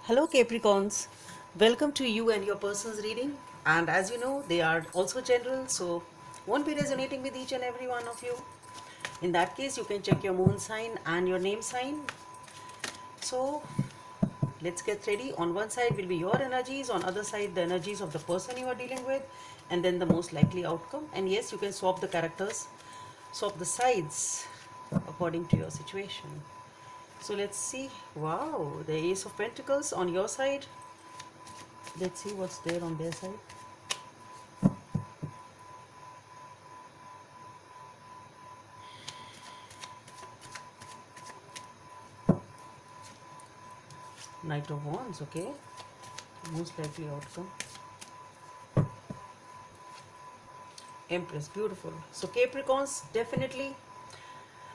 Hello Capricorns, welcome to you and your person's reading. And as you know, they are also general, so won't be resonating with each and every one of you. In that case, you can check your moon sign and your name sign. So let's get ready. On one side will be your energies, on other side the energies of the person you are dealing with, and then the most likely outcome. And yes, you can swap the characters, swap the sides according to your situation. So let's see. Wow, the Ace of Pentacles on your side. Let's see what's there on their side. Knight of Wands, okay. Most likely outcome. Empress, beautiful. So Capricorns, definitely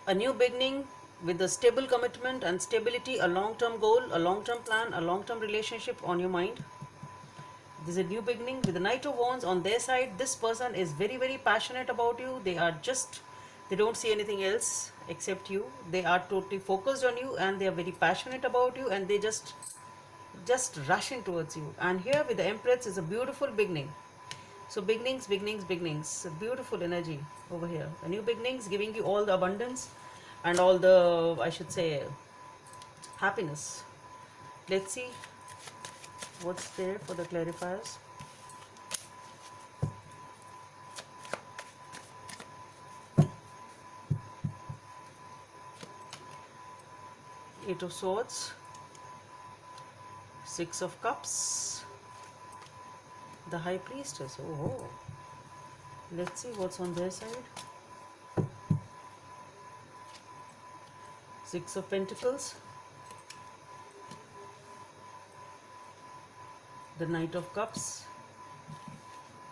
a new beginning with a stable commitment and stability, a long-term goal, a long-term plan, a long-term relationship on your mind. This is a new beginning with the Knight of Wands on their side. This person is very, very passionate about you. They don't see anything else except you. They are totally focused on you and they are very passionate about you, and they just rushing towards you. And here with the Empress is a beautiful beginning. So beginnings, beginnings, beginnings. A beautiful energy over here. A new beginnings giving you all the abundance and all the, I should say, happiness. Let's see what's there for the clarifiers. Eight of Swords, Six of Cups, the High Priestess. Oh, let's see what's on their side. Six of Pentacles, the Knight of Cups,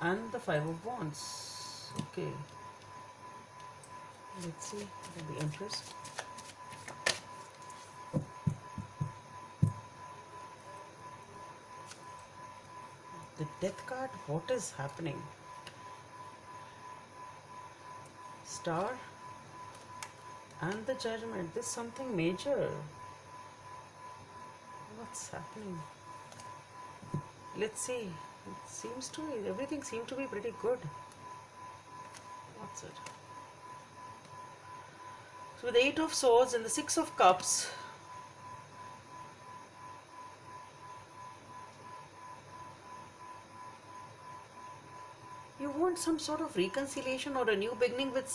and the Five of Wands. Okay, let's see the Empress. The Death card, what is happening? Star and the Judgment. This is something major. What's happening? Let's see. Everything seems to be pretty good. What's it? So with the Eight of Swords and the Six of Cups, you want some sort of reconciliation or a new beginning with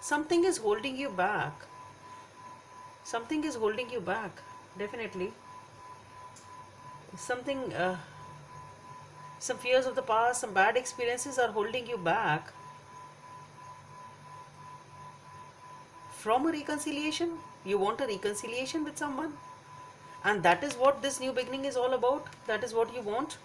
something is holding you back. Something is holding you back, definitely. Some fears of the past, some bad experiences are holding you back from a reconciliation. You want a reconciliation with someone, and that is what this new beginning is all about. That is what you want.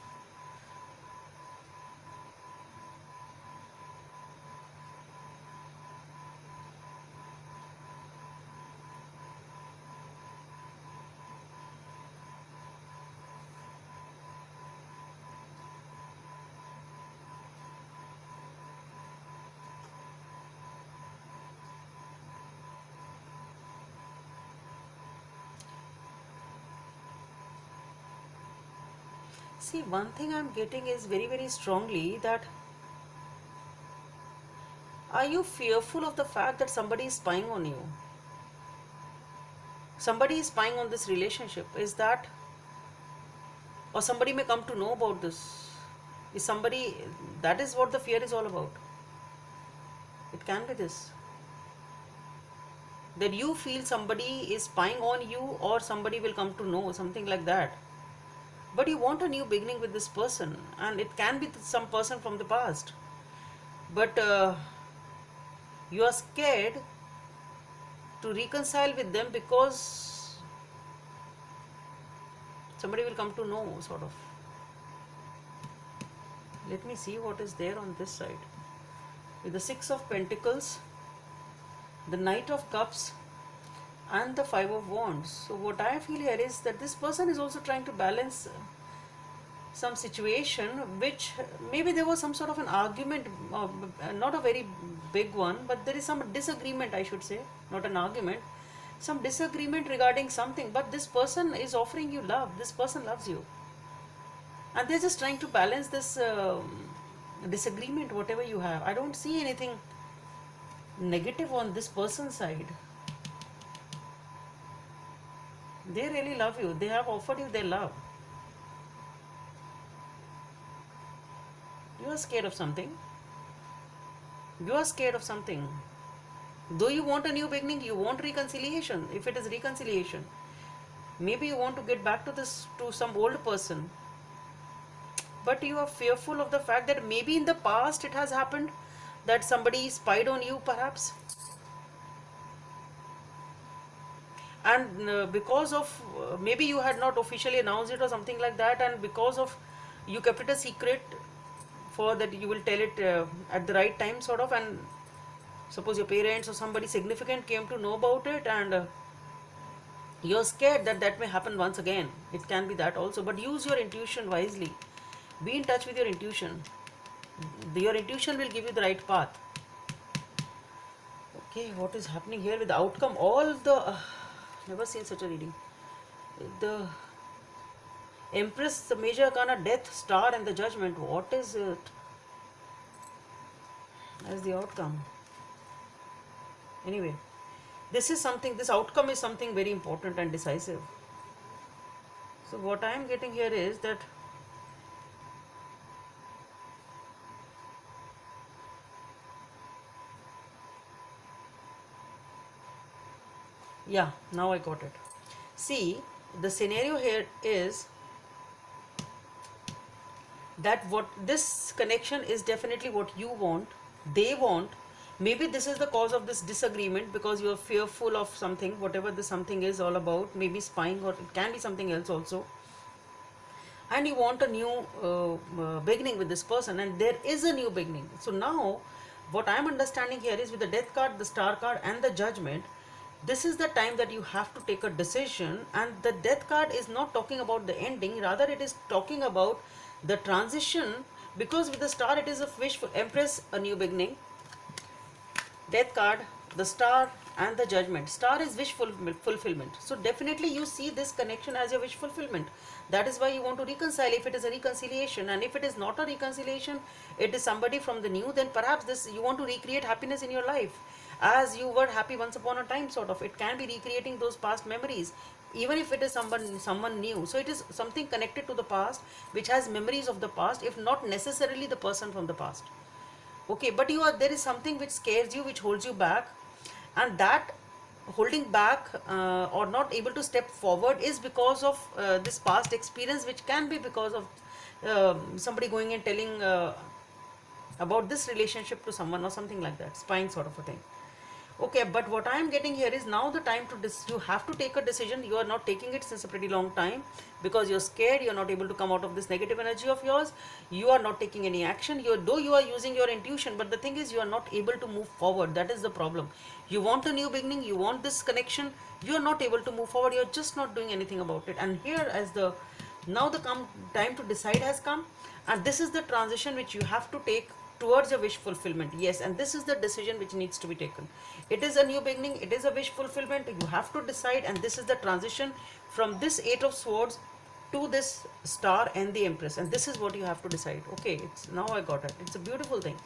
See, one thing I'm getting is very, very strongly that are you fearful of the fact that somebody is spying on you? Somebody is spying on this relationship. Is that, or somebody may come to know about this? Is somebody, that is what the fear is all about. It can be this. That you feel somebody is spying on you or somebody will come to know, something like that. But you want a new beginning with this person, and it can be some person from the past. But you are scared to reconcile with them because somebody will come to know, sort of. Let me see what is there on this side. With the Six of Pentacles, the Knight of Cups, and the Five of Wands. So what I feel here is that this person is also trying to balance some situation, which maybe there was some sort of an argument, not a very big one, but there is some disagreement, I should say, not an argument. some disagreement regarding something, but this person is offering you love, this person loves you, and they're just trying to balance this disagreement, whatever you have. I don't see anything negative on this person's side. They really love you, they have offered you their love. You are scared of something. You are scared of something. Though you want a new beginning, you want reconciliation. If it is reconciliation, maybe you want to get back to this, to some old person, but you are fearful of the fact that maybe in the past it has happened that somebody spied on you, perhaps, and because of maybe you had not officially announced it or something like that, and because of you kept it a secret, for that you will tell it at the right time, sort of, and suppose your parents or somebody significant came to know about it, and you're scared that that may happen once again. It can be that also, but use your intuition wisely. Be in touch with your intuition. Your intuition will give you the right path. Okay, what is happening here with the outcome? All the never seen such a reading. The Empress, the major arcana, Death, Star, and the Judgment. What is it as the outcome? Anyway, this is something, this outcome is something very important and decisive. So what I am getting here is that yeah, now I got it. See, the scenario here is that what this connection is definitely what you want, they want. Maybe this is the cause of this disagreement because you are fearful of something, whatever this something is all about, maybe spying, or it can be something else also. And you want a new beginning with this person, and there is a new beginning. So now what I am understanding here is with the Death card, the Star card, and the Judgment, this is the time that you have to take a decision. And the Death card is not talking about the ending, rather it is talking about the transition, because with the Star it is a wish for Empress, a new beginning. Death card, the Star, and the Judgment. Star is wish fulfillment. So definitely you see this connection as your wish fulfillment. That is why you want to reconcile, if it is a reconciliation. And if it is not a reconciliation, it is somebody from the new, then perhaps this you want to recreate happiness in your life as you were happy once upon a time, sort of. It can be recreating those past memories, even if it is someone new. So it is something connected to the past, which has memories of the past, if not necessarily the person from the past. Okay, but there is something which scares you, which holds you back, and that holding back or not able to step forward is because of this past experience, which can be because of somebody going and telling about this relationship to someone or something like that, spying sort of a thing. Okay, but what I am getting here is now the time to you have to take a decision. You are not taking it since a pretty long time because you're scared. You're not able to come out of this negative energy of yours. You are not taking any action. Though you are using your intuition, but the thing is you are not able to move forward. That is the problem. You want a new beginning. You want this connection. You are not able to move forward. You're just not doing anything about it. And here, as the now the time to decide has come, and this is the transition which you have to take towards a wish fulfillment. Yes, and this is the decision which needs to be taken. It is a new beginning, it is a wish fulfillment. You have to decide, and this is the transition from this Eight of Swords to this Star and the Empress, and this is what you have to decide. Okay, it's now I got it. It's a beautiful thing.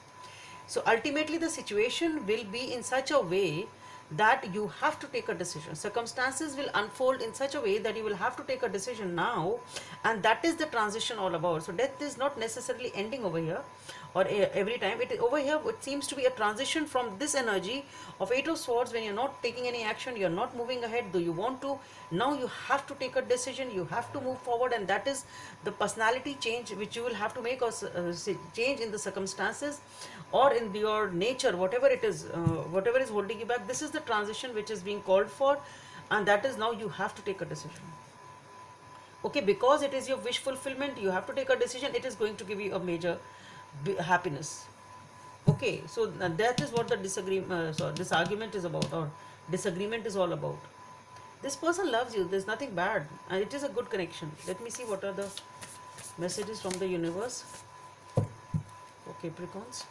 So ultimately the situation will be in such a way that you have to take a decision. Circumstances will unfold in such a way that you will have to take a decision now, and that is the transition all about. So death is not necessarily ending over here or every time. It is over here, it seems to be a transition from this energy of Eight of Swords, when you're not taking any action, you're not moving ahead, though you want to. Now you have to take a decision, you have to move forward, and that is the personality change which you will have to make, or change in the circumstances or in your nature, whatever it is, whatever is holding you back. This is the transition which is being called for, and that is now you have to take a decision. Okay, because it is your wish fulfillment, you have to take a decision. It is going to give you a major happiness. Okay, so that is what the this argument is about, or disagreement is all about. This person loves you, there's nothing bad, and it is a good connection. Let me see what are the messages from the universe for Capricorns.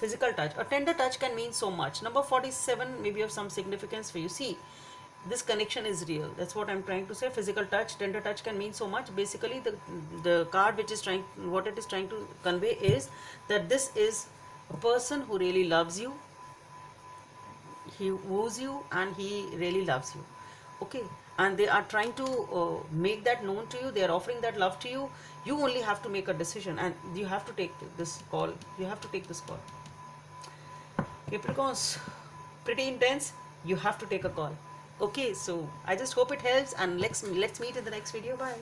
Physical touch. A tender touch can mean so much. Number 47 maybe of some significance for you. See, this connection is real. That's what I'm trying to say. Physical touch, tender touch can mean so much. Basically, the card which is trying, what it is trying to convey is that this is a person who really loves you. He woos you and he really loves you. Okay, and they are trying to make that known to you. They are offering that love to you. You only have to make a decision, and you have to take this call. You have to take this call. Capricorns, pretty intense. You have to take a call. Okay, so I just hope it helps, and let's meet in the next video. Bye.